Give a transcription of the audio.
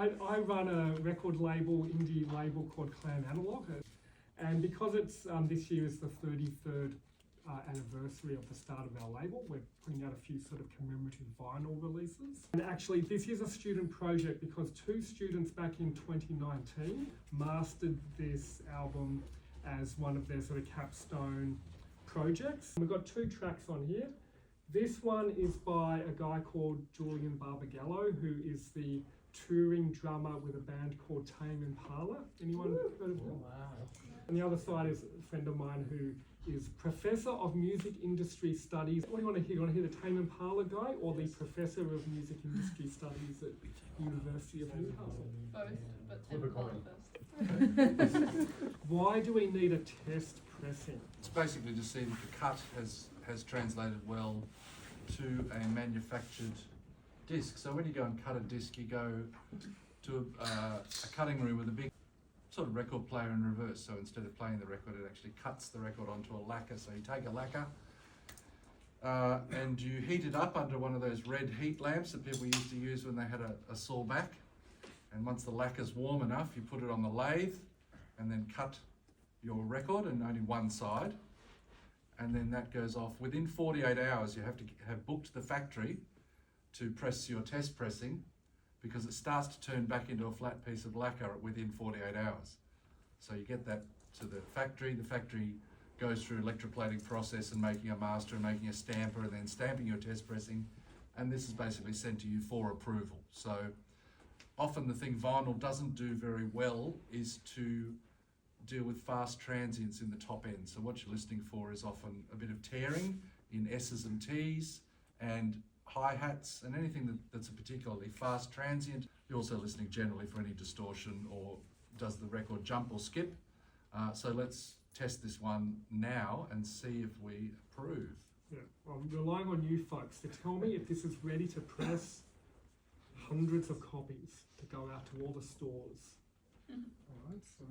I run a record label, indie label called Clan Analog, and because it's this year is the 33rd anniversary of the start of our label, we're putting out a few sort of commemorative vinyl releases. And actually this is a student project because two students back in 2019 mastered this album as one of their sort of capstone projects. We've got two tracks on here. This one is by a guy called Julian Barbagallo, who is the touring drummer with a band called Tame Impala. Anyone heard of him? Wow. And the other side is a friend of mine who is Professor of Music Industry Studies. What do you want to hear? You want to hear the Tame Impala guy or the Professor of Music Industry Studies at University of Newcastle? Both, but Tame Impala first. Why do we need a test pressing? It's basically to see that the cut has translated well to a manufactured disc. So when you go and cut a disc, you go to a cutting room with a big sort of record player in reverse. So instead of playing the record, it actually cuts the record onto a lacquer. So you take a lacquer and you heat it up under one of those red heat lamps that people used to use when they had a sore back. And once the lacquer's warm enough, you put it on the lathe and then cut your record and only one side. And then that goes off. Within 48 hours, you have to have booked the factory to press your test pressing, because it starts to turn back into a flat piece of lacquer within 48 hours. So you get that to the factory goes through electroplating process and making a master and making a stamper and then stamping your test pressing, and this is basically sent to you for approval. So often the thing vinyl doesn't do very well is to deal with fast transients in the top end. So what you're listening for is often a bit of tearing in S's and T's and hi-hats and anything that's a particularly fast transient. You're also listening generally for any distortion or does the record jump or skip. So let's test this one now and see if we approve. Yeah, I'm relying on you folks to tell me if this is ready to press hundreds of copies to go out to all the stores. All right, so.